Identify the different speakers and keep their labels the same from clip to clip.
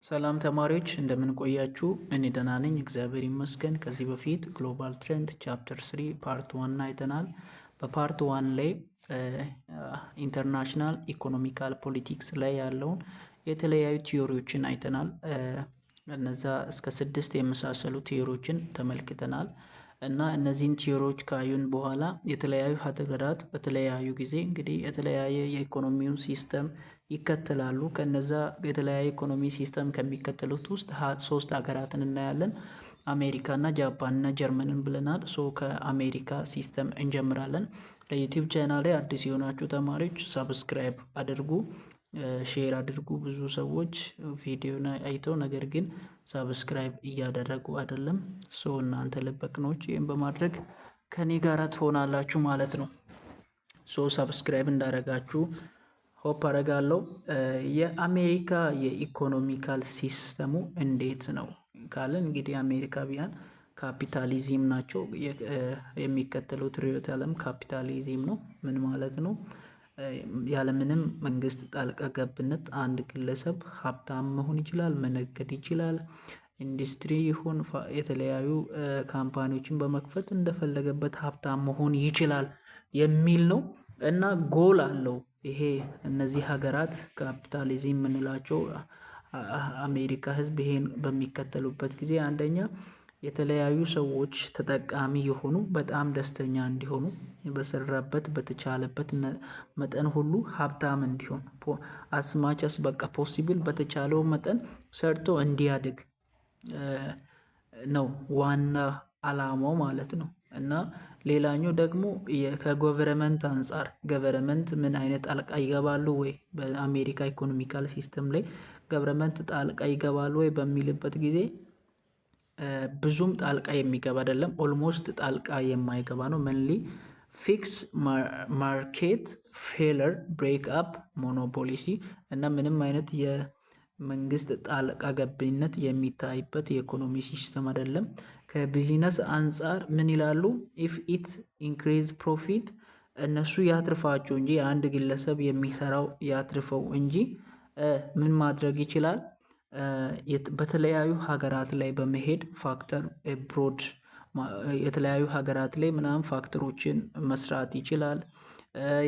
Speaker 1: ሰላም ተማሪዎች እንደምን ቆያችሁ? እኔ ደህና ነኝ እግዚአብሔር ይመስገን። ከዚህ በፊት ግሎባል ትሬንድ ቻፕተር 3 ፓርት 1 አይተናል። በፓርት 1 ላይ ኢንተርናሽናል ኢኮኖሚካል ፖሊቲክስ ላይ ያለውን የተለያዩ ቲዮሪዎችን አይተናል። እነዛ እስከ 6 የመሳሰሉ ቲዮሪዎችን ተመልክተናል እና እነዚህን ቲዮሪዎች ካዩን በኋላ የተለያዩ ሀገራት በተለያዩ ጊዜ እንግዲህ የተለያየ የኢኮኖሚውን ሲስተም ይከተላሉ። ከነዛ የተለያየ ኢኮኖሚ ሲስተም ከሚከተሉት ውስጥ 3 ሀገራትን እናያለን። አሜሪካ እና ጃፓን እና ጀርመንን ብለናል። ከአሜሪካ ሲስተም እንጀምራለን። ለዩቲዩብ ቻናል ላይ አዲስ የሆናችሁ ተማሪዎች ሰብስክራይብ አድርጉ፣ ሼር አድርጉ። ብዙ ሰዎች ቪዲዮን አይተው ነገር ግን ሰብስክራይብ እያደረጉ አይደለም። እናንተ ልበቅኖች ይህን በማድረግ ከኔ ጋር ትሆናላችሁ ማለት ነው። ሰብስክራይብ እንዳደረጋችሁ ሆፕ አደርጋለሁ። የአሜሪካ የኢኮኖሚካል ሲስተሙ እንዴት ነው ካለን እንግዲህ አሜሪካውያን ካፒታሊዝም ናቸው። የሚከተሉት ርዕዮተ ዓለም ካፒታሊዝም ነው። ምን ማለት ነው? ያለምንም መንግስት ጣልቃ ገብነት አንድ ግለሰብ ሀብታም መሆን ይችላል፣ መነገድ ይችላል፣ ኢንዱስትሪ ይሁን የተለያዩ ካምፓኒዎችን በመክፈት እንደፈለገበት ሀብታም መሆን ይችላል የሚል ነው እና ጎል አለው። ይሄ እነዚህ ሀገራት ካፒታሊዝም የምንላቸው አሜሪካ ህዝብ ይሄን በሚከተሉበት ጊዜ አንደኛ የተለያዩ ሰዎች ተጠቃሚ የሆኑ በጣም ደስተኛ እንዲሆኑ በሰራበት በተቻለበት መጠን ሁሉ ሀብታም እንዲሆን አስማቸስ በቃ ፖሲብል በተቻለው መጠን ሰርቶ እንዲያድግ ነው ዋና አላማው ማለት ነው። እና ሌላኛው ደግሞ ከጎቨርንመንት አንፃር ገቨርንመንት ምን አይነት ጣልቃ ይገባሉ ወይ በአሜሪካ ኢኮኖሚካል ሲስተም ላይ ገቨርንመንት ጣልቃ ይገባሉ ወይ በሚልበት ጊዜ ብዙም ጣልቃ የሚገባ አይደለም። ኦልሞስት ጣልቃ የማይገባ ነው። መንሊ ፊክስ ማርኬት ፌለር ብሬክ አፕ ሞኖፖሊሲ እና ምንም አይነት የመንግስት ጣልቃ ገብነት የሚታይበት የኢኮኖሚ ሲስተም አይደለም። ከቢዝነስ አንፃር ምን ይላሉ? ኢፍ ኢት ኢንክሪዝ ፕሮፊት እነሱ ያትርፋቸው እንጂ አንድ ግለሰብ የሚሰራው ያትርፈው እንጂ ምን ማድረግ ይችላል? በተለያዩ ሀገራት ላይ በመሄድ ፋክተር ብሮድ የተለያዩ ሀገራት ላይ ምናምን ፋክተሮችን መስራት ይችላል።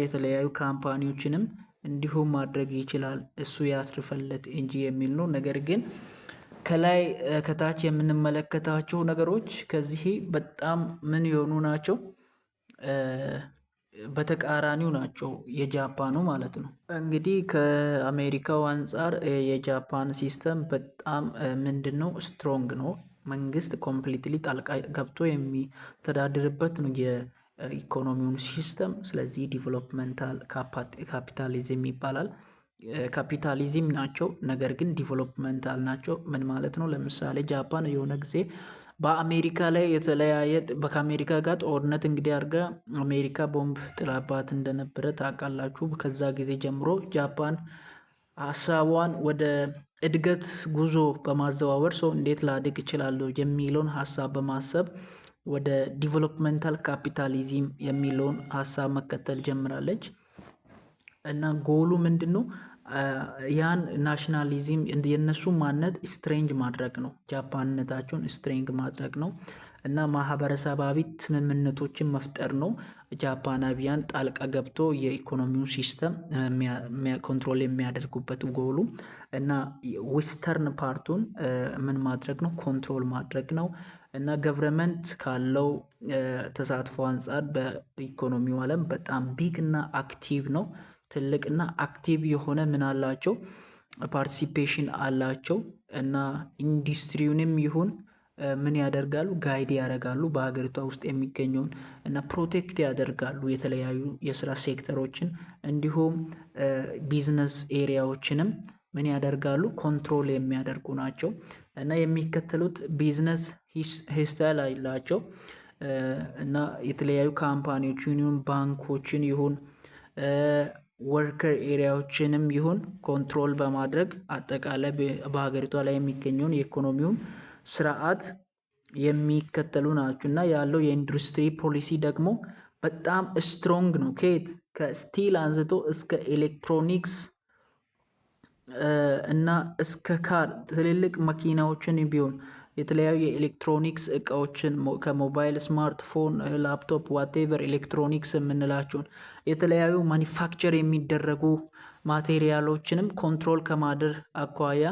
Speaker 1: የተለያዩ ካምፓኒዎችንም እንዲሁም ማድረግ ይችላል እሱ ያትርፈለት እንጂ የሚል ነው። ነገር ግን ከላይ ከታች የምንመለከታቸው ነገሮች ከዚህ በጣም ምን የሆኑ ናቸው? በተቃራኒው ናቸው። የጃፓኑ ማለት ነው። እንግዲህ ከአሜሪካው አንፃር የጃፓን ሲስተም በጣም ምንድነው ስትሮንግ ነው። መንግስት ኮምፕሊትሊ ጣልቃ ገብቶ የሚተዳደርበት ነው የኢኮኖሚውን ሲስተም። ስለዚህ ዲቨሎፕመንታል ካፒታሊዝም ይባላል። ካፒታሊዝም ናቸው ነገር ግን ዲቨሎፕመንታል ናቸው። ምን ማለት ነው? ለምሳሌ ጃፓን የሆነ ጊዜ በአሜሪካ ላይ የተለያየ ከአሜሪካ ጋር ጦርነት እንግዲህ አድርጋ አሜሪካ ቦምብ ጥላባት እንደነበረ ታውቃላችሁ። ከዛ ጊዜ ጀምሮ ጃፓን ሀሳቧን ወደ እድገት ጉዞ በማዘዋወር ሰው እንዴት ላድግ እችላለሁ የሚለውን ሀሳብ በማሰብ ወደ ዲቨሎፕመንታል ካፒታሊዝም የሚለውን ሀሳብ መከተል ጀምራለች። እና ጎሉ ምንድነው? ያን ናሽናሊዝም የነሱ ማንነት ስትሬንጅ ማድረግ ነው። ጃፓንነታቸውን ስትሬንግ ማድረግ ነው እና ማህበረሰባዊ ስምምነቶችን መፍጠር ነው። ጃፓናዊያን ጣልቃ ገብቶ የኢኮኖሚውን ሲስተም ኮንትሮል የሚያደርጉበት ጎሉ እና ዌስተርን ፓርቱን ምን ማድረግ ነው? ኮንትሮል ማድረግ ነው። እና ገቨርንመንት ካለው ተሳትፎ አንፃር በኢኮኖሚው ዓለም በጣም ቢግ እና አክቲቭ ነው። ትልቅ እና አክቲቭ የሆነ ምን አላቸው? ፓርቲሲፔሽን አላቸው። እና ኢንዱስትሪውንም ይሁን ምን ያደርጋሉ? ጋይድ ያደርጋሉ። በሀገሪቷ ውስጥ የሚገኘውን እና ፕሮቴክት ያደርጋሉ የተለያዩ የስራ ሴክተሮችን እንዲሁም ቢዝነስ ኤሪያዎችንም ምን ያደርጋሉ? ኮንትሮል የሚያደርጉ ናቸው። እና የሚከተሉት ቢዝነስ ሂስታይል አላቸው። እና የተለያዩ ካምፓኒዎችን ይሁን ባንኮችን ይሁን ወርከር ኤሪያዎችንም ይሁን ኮንትሮል በማድረግ አጠቃላይ በሀገሪቷ ላይ የሚገኘውን የኢኮኖሚውን ስርዓት የሚከተሉ ናቸው። እና ያለው የኢንዱስትሪ ፖሊሲ ደግሞ በጣም ስትሮንግ ነው። ከስቲል አንስቶ እስከ ኤሌክትሮኒክስ እና እስከ ካር ትልልቅ መኪናዎችን ቢሆን የተለያዩ የኤሌክትሮኒክስ እቃዎችን ከሞባይል ስማርትፎን፣ ላፕቶፕ፣ ዋቴቨር ኤሌክትሮኒክስ የምንላቸውን የተለያዩ ማኒፋክቸር የሚደረጉ ማቴሪያሎችንም ኮንትሮል ከማድረግ አኳያ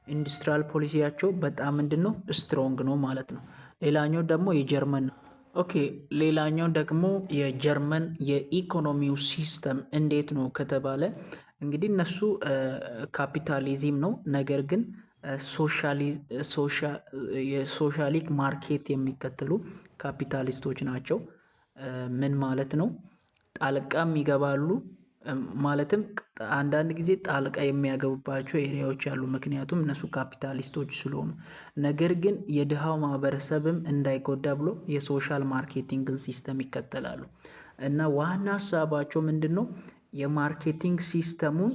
Speaker 1: ኢንዱስትሪያል ፖሊሲያቸው በጣም ምንድነው ስትሮንግ ነው ማለት ነው። ሌላኛው ደግሞ የጀርመን ነው። ኦኬ ሌላኛው ደግሞ የጀርመን የኢኮኖሚው ሲስተም እንዴት ነው ከተባለ እንግዲህ እነሱ ካፒታሊዝም ነው፣ ነገር ግን የሶሻሊክ ማርኬት የሚከተሉ ካፒታሊስቶች ናቸው። ምን ማለት ነው? ጣልቃም ይገባሉ ማለትም አንዳንድ ጊዜ ጣልቃ የሚያገቡባቸው ኤሪያዎች አሉ፣ ምክንያቱም እነሱ ካፒታሊስቶች ስለሆኑ። ነገር ግን የድሃው ማህበረሰብም እንዳይጎዳ ብሎ የሶሻል ማርኬቲንግን ሲስተም ይከተላሉ እና ዋና ሀሳባቸው ምንድን ነው? የማርኬቲንግ ሲስተሙን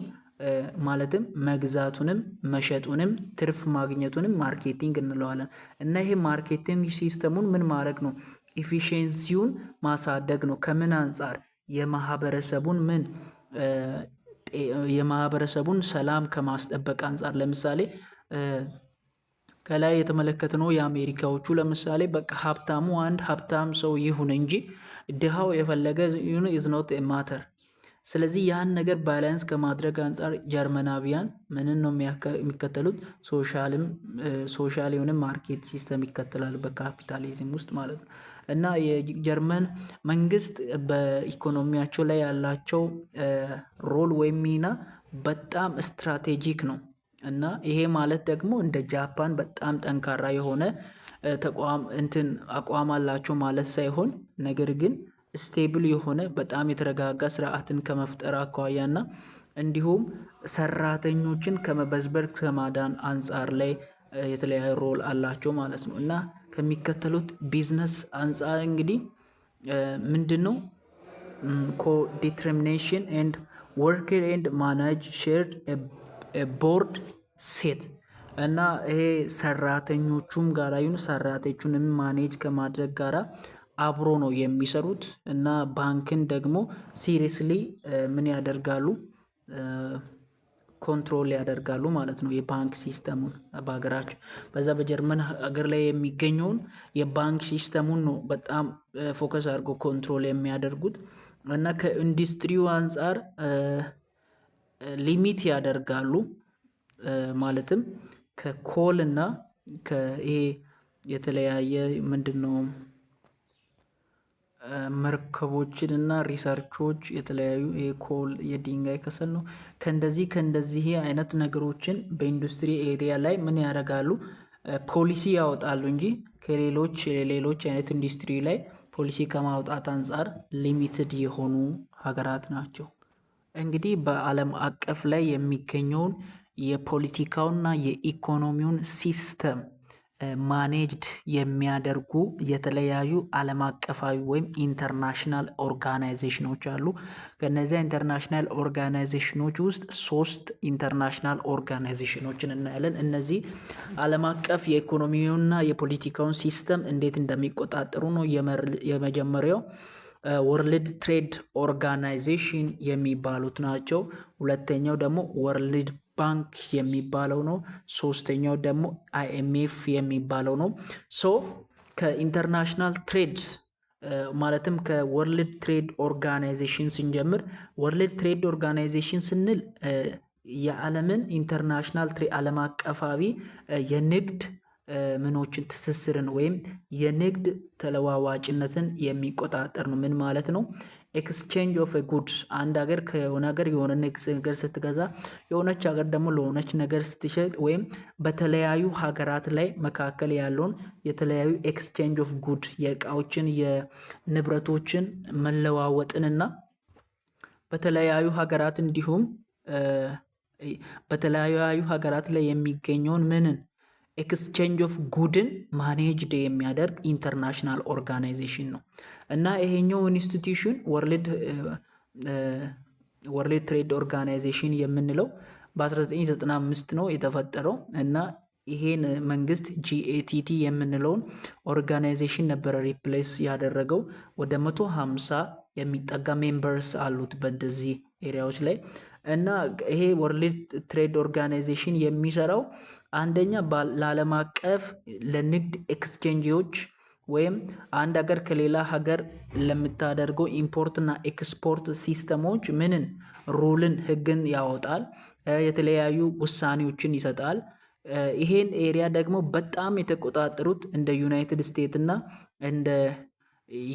Speaker 1: ማለትም መግዛቱንም መሸጡንም ትርፍ ማግኘቱንም ማርኬቲንግ እንለዋለን። እና ይሄ ማርኬቲንግ ሲስተሙን ምን ማድረግ ነው? ኢፊሽንሲውን ማሳደግ ነው። ከምን አንጻር? የማህበረሰቡን ሰላም ከማስጠበቅ አንጻር። ለምሳሌ ከላይ የተመለከትነው የአሜሪካዎቹ ለምሳሌ በቃ ሀብታሙ አንድ ሀብታም ሰው ይሁን እንጂ ድሃው የፈለገ ይሁን ኢዝ ኖት ማተር። ስለዚህ ያን ነገር ባላንስ ከማድረግ አንጻር ጀርመናዊያን ምንን ነው የሚከተሉት? ሶሻል የሆነ ማርኬት ሲስተም ይከተላል በካፒታሊዝም ውስጥ ማለት ነው። እና የጀርመን መንግስት በኢኮኖሚያቸው ላይ ያላቸው ሮል ወይም ሚና በጣም ስትራቴጂክ ነው። እና ይሄ ማለት ደግሞ እንደ ጃፓን በጣም ጠንካራ የሆነ አቋም አላቸው ማለት ሳይሆን፣ ነገር ግን ስቴብል የሆነ በጣም የተረጋጋ ስርዓትን ከመፍጠር አኳያና እንዲሁም ሰራተኞችን ከመበዝበር ከማዳን አንጻር ላይ የተለያየ ሮል አላቸው ማለት ነው። እና ከሚከተሉት ቢዝነስ አንጻር እንግዲህ ምንድነው? ኮዲተርሚኔሽን ኤንድ ወርከር ኤንድ ማናጅ ሼርድ ቦርድ ሴት እና ይሄ ሰራተኞቹም ጋራ ይሁን ሰራተኞቹንም ማኔጅ ከማድረግ ጋራ አብሮ ነው የሚሰሩት። እና ባንክን ደግሞ ሲሪየስሊ ምን ያደርጋሉ? ኮንትሮል ያደርጋሉ ማለት ነው። የባንክ ሲስተሙን በሀገራቸው በዛ በጀርመን ሀገር ላይ የሚገኘውን የባንክ ሲስተሙን ነው በጣም ፎከስ አድርጎ ኮንትሮል የሚያደርጉት። እና ከኢንዱስትሪው አንጻር ሊሚት ያደርጋሉ ማለትም ከኮል እና ከይሄ የተለያየ ምንድነው መርከቦችን እና ሪሰርቾች የተለያዩ የኮል የድንጋይ ከሰል ነው ከእንደዚህ አይነት ነገሮችን በኢንዱስትሪ ኤሪያ ላይ ምን ያደርጋሉ? ፖሊሲ ያወጣሉ እንጂ ከሌሎች አይነት ኢንዱስትሪ ላይ ፖሊሲ ከማውጣት አንጻር ሊሚትድ የሆኑ ሀገራት ናቸው። እንግዲህ በዓለም አቀፍ ላይ የሚገኘውን የፖለቲካውና የኢኮኖሚውን ሲስተም ማኔጅድ የሚያደርጉ የተለያዩ ዓለም አቀፋዊ ወይም ኢንተርናሽናል ኦርጋናይዜሽኖች አሉ። ከነዚያ ኢንተርናሽናል ኦርጋናይዜሽኖች ውስጥ 3 ኢንተርናሽናል ኦርጋናይዜሽኖችን እናያለን። እነዚህ ዓለም አቀፍ የኢኮኖሚውንና የፖለቲካውን ሲስተም እንዴት እንደሚቆጣጠሩ ነው። የመጀመሪያው ወርልድ ትሬድ ኦርጋናይዜሽን የሚባሉት ናቸው። ሁለተኛው ደግሞ ወርልድ ባንክ የሚባለው ነው። ሶስተኛው ደግሞ IMF የሚባለው ነው። ከኢንተርናሽናል ትሬድ ማለትም ከወርልድ ትሬድ ኦርጋናይዜሽን ስንጀምር፣ ወርልድ ትሬድ ኦርጋናይዜሽን ስንል የዓለምን ኢንተርናሽናል ዓለም አቀፋዊ የንግድ ምኖችን ትስስርን ወይም የንግድ ተለዋዋጭነትን የሚቆጣጠር ነው። ምን ማለት ነው? ኤክስቼንጅ ኦፍ ጉድስ አንድ ሀገር ከሆነ ሀገር የሆነ ነገር ስትገዛ የሆነች ሀገር ደግሞ ለሆነች ነገር ስትሸጥ ወይም በተለያዩ ሀገራት ላይ መካከል ያለውን የተለያዩ ኤክስቼንጅ ኦፍ ጉድ የእቃዎችን የንብረቶችን መለዋወጥንና በተለያዩ ሀገራት እንዲሁም በተለያዩ ሀገራት ላይ የሚገኘውን ኤክስቼንጅ ኦፍ ጉድን ማኔጅድ የሚያደርግ ኢንተርናሽናል ኦርጋናይዜሽን ነው። እና ይሄኛው ኢንስቲትዩሽን ወርልድ ትሬድ ኦርጋናይዜሽን የምንለው በ1995 ነው የተፈጠረው። እና ይሄን መንግስት GATT የምንለውን ኦርጋናይዜሽን ነበረ ሪፕሌስ ያደረገው። ወደ 150 የሚጠጋ ሜምበርስ አሉት በእንደዚህ ኤሪያዎች ላይ። እና ይሄ ወርልድ ትሬድ ኦርጋናይዜሽን የሚሰራው አንደኛ ለዓለም አቀፍ ለንግድ ኤክስቼንጆች ወይም አንድ ሀገር ከሌላ ሀገር ለምታደርገው ኢምፖርት እና ኤክስፖርት ሲስተሞች ምንን ሩልን ህግን ያወጣል፣ የተለያዩ ውሳኔዎችን ይሰጣል። ይሄን ኤሪያ ደግሞ በጣም የተቆጣጠሩት እንደ ዩናይትድ ስቴትስ እና እንደ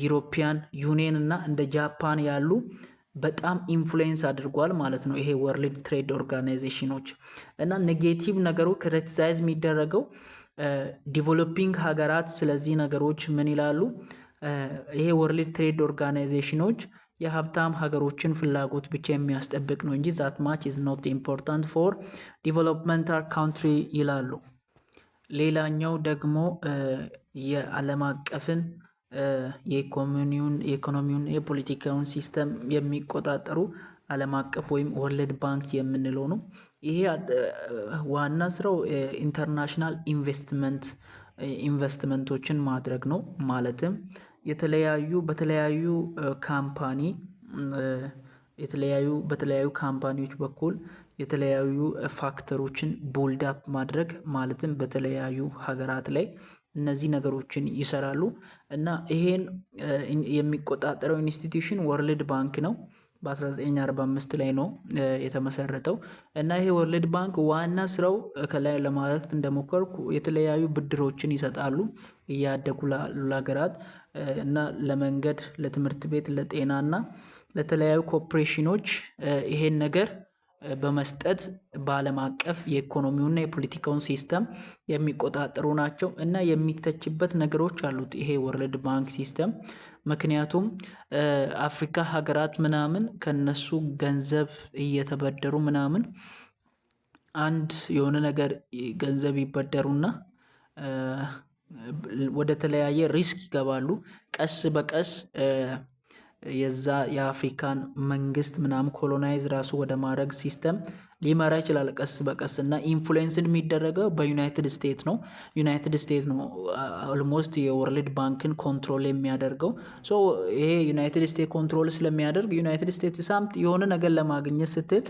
Speaker 1: ዩሮፒያን ዩኒየን እና እንደ ጃፓን ያሉ በጣም ኢንፍሉዌንስ አድርጓል ማለት ነው ይሄ ወርልድ ትሬድ ኦርጋናይዜሽኖች። እና ኔጌቲቭ ነገሩ ክሪቲሳይዝ የሚደረገው ዲቨሎፒንግ ሀገራት ስለዚህ ነገሮች ምን ይላሉ? ይሄ ወርልድ ትሬድ ኦርጋናይዜሽኖች የሀብታም ሀገሮችን ፍላጎት ብቻ የሚያስጠብቅ ነው እንጂ ዛት ማች ኢዝ ኖት ኢምፖርታንት ፎር ዲቨሎፕመንታል ካንትሪ ይላሉ። ሌላኛው ደግሞ የዓለም አቀፍን የኢኮኖሚውን የፖለቲካውን ሲስተም የሚቆጣጠሩ ዓለም አቀፍ ወይም ወርልድ ባንክ የምንለው ነው። ይሄ ዋና ስራው ኢንተርናሽናል ኢንቨስትመንቶችን ማድረግ ነው። ማለትም በተለያዩ ካምፓኒዎች በኩል የተለያዩ ፋክተሮችን ቦልድ አፕ ማድረግ ማለትም በተለያዩ ሀገራት ላይ እነዚህ ነገሮችን ይሰራሉ። እና ይሄን የሚቆጣጠረው ኢንስቲትዩሽን ወርልድ ባንክ ነው። በ1945 ላይ ነው የተመሰረተው። እና ይሄ ወርልድ ባንክ ዋና ስራው ከላይ ለማለት እንደሞከርኩ የተለያዩ ብድሮችን ይሰጣሉ እያደጉ ለሀገራት እና ለመንገድ፣ ለትምህርት ቤት፣ ለጤና እና ለተለያዩ ኮርፖሬሽኖች ይሄን ነገር በመስጠት በዓለም አቀፍ የኢኮኖሚውና የፖለቲካውን ሲስተም የሚቆጣጠሩ ናቸው። እና የሚተችበት ነገሮች አሉት ይሄ ወርልድ ባንክ ሲስተም። ምክንያቱም አፍሪካ ሀገራት ምናምን ከነሱ ገንዘብ እየተበደሩ ምናምን አንድ የሆነ ነገር ገንዘብ ይበደሩና ወደ ተለያየ ሪስክ ይገባሉ። ቀስ በቀስ የዛ የአፍሪካን መንግስት ምናምን ኮሎናይዝ ራሱ ወደ ማድረግ ሲስተም ሊመራ ይችላል ቀስ በቀስ። እና ኢንፍሉዌንስድ የሚደረገው በዩናይትድ ስቴትስ ነው። ዩናይትድ ስቴትስ ነው ኦልሞስት የወርልድ ባንክን ኮንትሮል የሚያደርገው። ሶ ይሄ ዩናይትድ ስቴትስ ኮንትሮል ስለሚያደርግ ዩናይትድ ስቴትስ ሳምት የሆነ ነገር ለማግኘት ስትል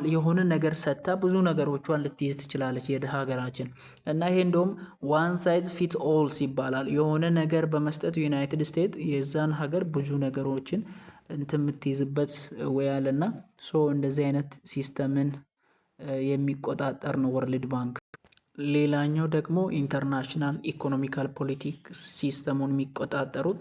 Speaker 1: የሆነ ነገር ሰጥታ ብዙ ነገሮቿን ልትይዝ ትችላለች የድሃ ሀገራችን። እና ይሄ እንደውም ዋን ሳይዝ ፊት ኦልስ ይባላል። የሆነ ነገር በመስጠት ዩናይትድ ስቴትስ የዛን ሀገር ብዙ ነገሮችን የምትይዝበት ወይ አለና እንደዚህ አይነት ሲስተምን የሚቆጣጠር ነው ወርልድ ባንክ። ሌላኛው ደግሞ ኢንተርናሽናል ኢኮኖሚካል ፖለቲክስ ሲስተሙን የሚቆጣጠሩት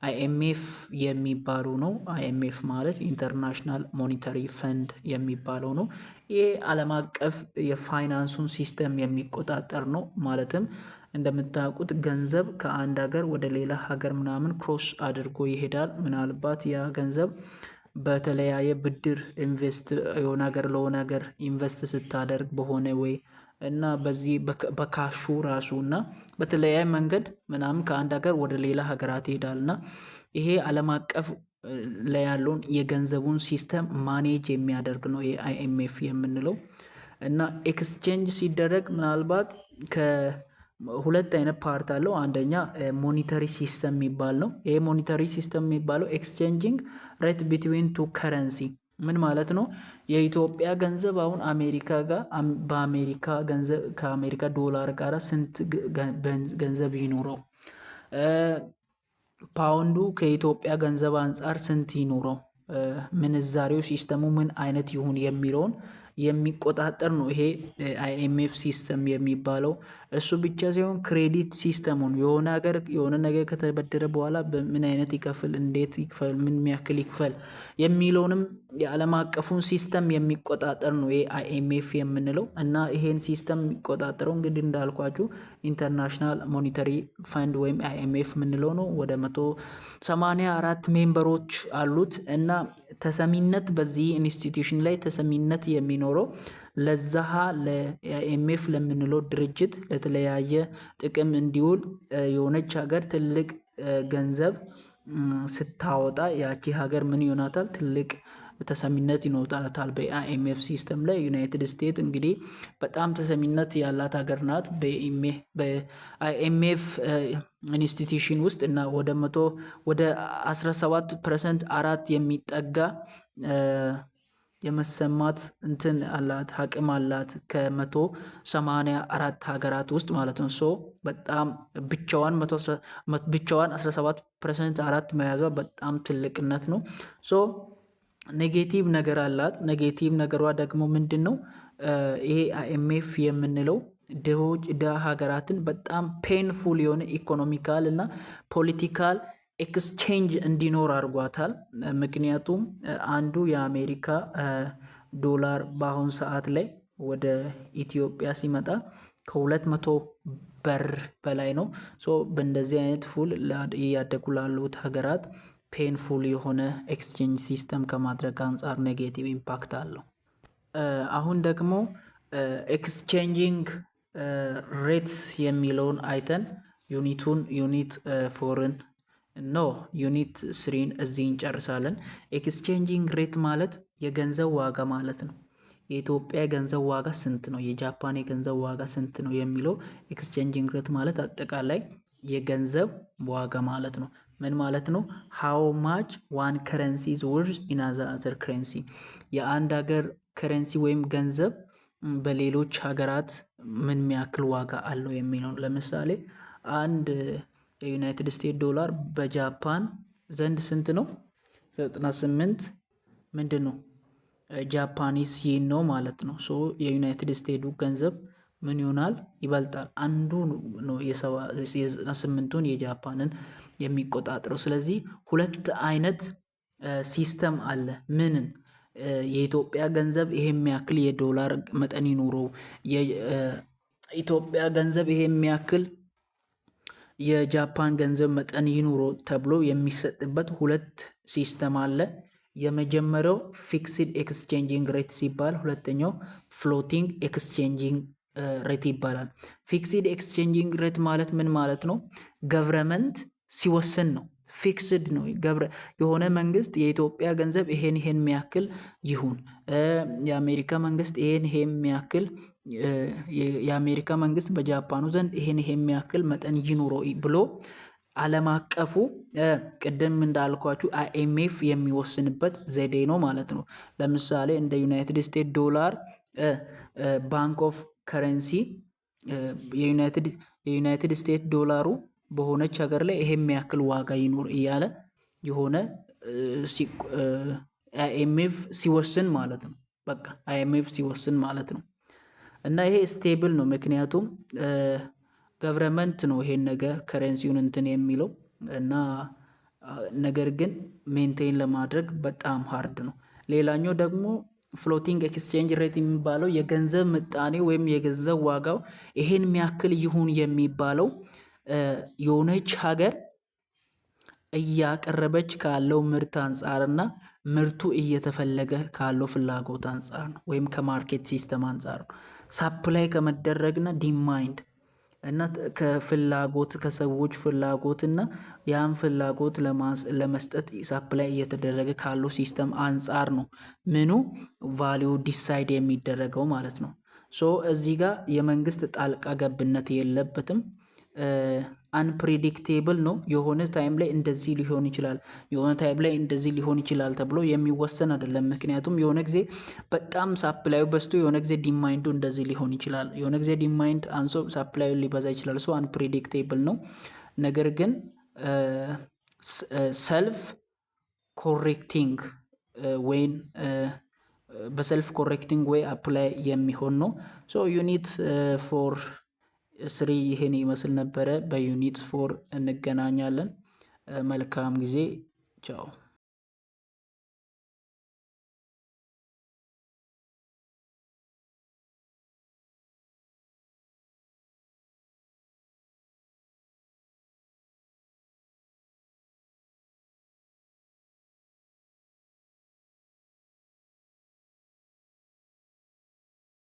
Speaker 1: አይኤምኤፍ የሚባሉ ነው። አይኤምኤፍ ማለት ኢንተርናሽናል ሞኒተሪ ፈንድ የሚባለው ነው። ይሄ ዓለም አቀፍ የፋይናንሱን ሲስተም የሚቆጣጠር ነው። ማለትም እንደምታውቁት ገንዘብ ከአንድ ሀገር ወደ ሌላ ሀገር ምናምን ክሮስ አድርጎ ይሄዳል። ምናልባት ያ ገንዘብ በተለያየ ብድር የሆነ ሀገር ለሆነ ሀገር ኢንቨስት ስታደርግ በሆነ ወይ እና በዚህ በካሹ ራሱ እና በተለያየ መንገድ ምናምን ከአንድ ሀገር ወደ ሌላ ሀገራት ይሄዳል። እና ይሄ ዓለም አቀፍ ላይ ያለውን የገንዘቡን ሲስተም ማኔጅ የሚያደርግ ነው ይሄ አይኤምኤፍ የምንለው። እና ኤክስቼንጅ ሲደረግ ምናልባት ከሁለት አይነት ፓርት አለው። አንደኛ ሞኒተሪ ሲስተም የሚባል ነው። ይሄ ሞኒተሪ ሲስተም የሚባለው ኤክስቼንጂንግ ሬት ቢትዊን ቱ ከረንሲ ምን ማለት ነው? የኢትዮጵያ ገንዘብ አሁን አሜሪካ ጋር በአሜሪካ ገንዘብ ከአሜሪካ ዶላር ጋር ስንት ገንዘብ ይኖረው፣ ፓውንዱ ከኢትዮጵያ ገንዘብ አንጻር ስንት ይኖረው፣ ምንዛሬው ሲስተሙ ምን አይነት ይሁን የሚለውን የሚቆጣጠር ነው ይሄ አይኤምኤፍ ሲስተም የሚባለው። እሱ ብቻ ሳይሆን ክሬዲት ሲስተሙን የሆነ ሀገር የሆነ ነገር ከተበደረ በኋላ በምን አይነት ይከፍል፣ እንዴት ይክፈል፣ ምን ያክል ይክፈል የሚለውንም የዓለም አቀፉን ሲስተም የሚቆጣጠር ነው ይሄ አይኤምኤፍ የምንለው። እና ይሄን ሲስተም የሚቆጣጠረው እንግዲህ እንዳልኳችሁ ኢንተርናሽናል ሞኒተሪ ፈንድ ወይም አይኤምኤፍ የምንለው ነው። ወደ 184 ሜምበሮች አሉት። እና ተሰሚነት በዚህ ኢንስቲትዩሽን ላይ ተሰሚነት የሚኖረው ለዛሃ ለአይኤምኤፍ ለምንለው ድርጅት ለተለያየ ጥቅም እንዲውል የሆነች ሀገር ትልቅ ገንዘብ ስታወጣ ያቺ ሀገር ምን ይሆናታል? ትልቅ ተሰሚነት ይኖራታል በአይኤምኤፍ ሲስተም ላይ። ዩናይትድ ስቴትስ እንግዲህ በጣም ተሰሚነት ያላት ሀገር ናት በአይኤምኤፍ ኢንስቲትዩሽን ውስጥ እና ወደ 17% አራት የሚጠጋ የመሰማት እንትን አላት አቅም አላት ከ184 ሀገራት ውስጥ ማለት ነው። ሶ በጣም ብቻዋን 17% አራት መያዟ በጣም ትልቅነት ነው። ሶ ኔጌቲቭ ነገር አላት። ኔጌቲቭ ነገሯ ደግሞ ምንድን ነው? ይሄ አይኤምኤፍ የምንለው ድሃ ሀገራትን በጣም ፔንፉል የሆነ ኢኮኖሚካል እና ፖለቲካል ኤክስቼንጅ እንዲኖር አድርጓታል። ምክንያቱም አንዱ የአሜሪካ ዶላር በአሁን ሰዓት ላይ ወደ ኢትዮጵያ ሲመጣ ከ200 ብር በላይ ነው። ሶ በእንደዚህ አይነት ፉል እያደጉ ላሉት ሀገራት ፔንፉል የሆነ ኤክስቼንጅ ሲስተም ከማድረግ አንጻር ኔጌቲቭ ኢምፓክት አለው። አሁን ደግሞ ኤክስቼንጂንግ ሬት የሚለውን አይተን ዩኒት ፎርን ዩኒት ስሪን እዚህ እንጨርሳለን። ኤክስቼንጂንግ ሬት ማለት የገንዘብ ዋጋ ማለት ነው። የኢትዮጵያ የገንዘብ ዋጋ ስንት ነው? የጃፓን የገንዘብ ዋጋ ስንት ነው የሚለው ኤክስቼንጂንግ ሬት ማለት አጠቃላይ የገንዘብ ዋጋ ማለት ነው። ምን ማለት ነው? ሃው ማች ዋን ከረንሲ ኢዝ ወርዝ ኢን አዘር ከረንሲ፣ የአንድ ሀገር ከረንሲ ወይም ገንዘብ በሌሎች ሀገራት ምን የሚያክል ዋጋ አለው የሚለው። ለምሳሌ አንድ የዩናይትድ ስቴትስ ዶላር በጃፓን ዘንድ ስንት ነው? 98 ምንድን ነው ጃፓኒስ ይን ነው ማለት ነው። ሶ የዩናይትድ ስቴትሱ ገንዘብ ምን ይሆናል? ይበልጣል። አንዱ ነው የ98ቱን የጃፓንን የሚቆጣጠረው። ስለዚህ ሁለት አይነት ሲስተም አለ። ምንን የኢትዮጵያ ገንዘብ ይሄ የሚያክል የዶላር መጠን ይኑረው፣ የኢትዮጵያ ገንዘብ ይሄ የሚያክል የጃፓን ገንዘብ መጠን ይኑረው ተብሎ የሚሰጥበት ሁለት ሲስተም አለ። የመጀመሪያው ፊክስድ ኤክስቼንጂንግ ሬት ሲባል፣ ሁለተኛው ፍሎቲንግ ኤክስቼንጂንግ ሬት ይባላል። ፊክስድ ኤክስቼንጂንግ ሬት ማለት ምን ማለት ነው? ገቨርንመንት ሲወስን ነው። ፊክስድ ነው። የሆነ መንግስት የኢትዮጵያ ገንዘብ ይሄን የሚያክል ይሁን፣ የአሜሪካ መንግስት ይሄን የሚያክል፣ የአሜሪካ መንግስት በጃፓኑ ዘንድ ይሄን የሚያክል መጠን ይኑረው ብሎ ዓለም አቀፉ ቅድም እንዳልኳችሁ አይኤምኤፍ የሚወስንበት ዘዴ ነው ማለት ነው። ለምሳሌ እንደ ዩናይትድ ስቴትስ ዶላር ባንክ ኦፍ ከረንሲ የዩናይትድ ስቴትስ ዶላሩ በሆነች ሀገር ላይ ይሄ የሚያክል ዋጋ ይኖር እያለ የሆነ አይኤምኤፍ ሲወስን ማለት ነው። በቃ አይኤምኤፍ ሲወስን ማለት ነው። እና ይሄ ስቴብል ነው። ምክንያቱም ገቨርንመንት ነው ይሄን ነገር ከረንሲውን እንትን የሚለው እና ነገር ግን ሜንቴን ለማድረግ በጣም ሃርድ ነው። ሌላኛው ደግሞ ፍሎቲንግ ኤክስቼንጅ ሬት የሚባለው የገንዘብ ምጣኔ ወይም የገንዘብ ዋጋው ይሄን የሚያክል ይሁን የሚባለው የሆነች ሀገር እያቀረበች ካለው ምርት አንጻርና ምርቱ እየተፈለገ ካለው ፍላጎት አንጻር ነው፣ ወይም ከማርኬት ሲስተም አንጻር ነው። ሳፕላይ ከመደረግና ዲማንድ እና ከፍላጎት ከሰዎች ፍላጎት እና ያን ፍላጎት ለመስጠት ሳፕላይ እየተደረገ ካለው ሲስተም አንጻር ነው ምኑ ቫሊዩ ዲሳይድ የሚደረገው ማለት ነው። ሶ እዚህ ጋር የመንግስት ጣልቃ ገብነት የለበትም። አንፕሬዲክቴብል ነው። የሆነ ታይም ላይ እንደዚህ ሊሆን ይችላል፣ የሆነ ታይም ላይ እንደዚህ ሊሆን ይችላል ተብሎ የሚወሰን አይደለም። ምክንያቱም የሆነ ጊዜ በጣም ሳፕላዩ በዝቶ የሆነ ጊዜ ዲማንዱ እንደዚህ ሊሆን ይችላል፣ የሆነ ጊዜ ዲማንድ አንሶ ሳፕላዩ ሊበዛ ይችላል። ሶ አንፕሬዲክቴብል ነው። ነገር ግን ሰልፍ ኮሬክቲንግ ወይን በሰልፍ ኮሬክቲንግ ወይ አፕላይ የሚሆን ነው። ሶ ዩኒት ፎር 3 ይሄን ይመስል ነበረ። በዩኒት 4 እንገናኛለን። መልካም ጊዜ። ቻው።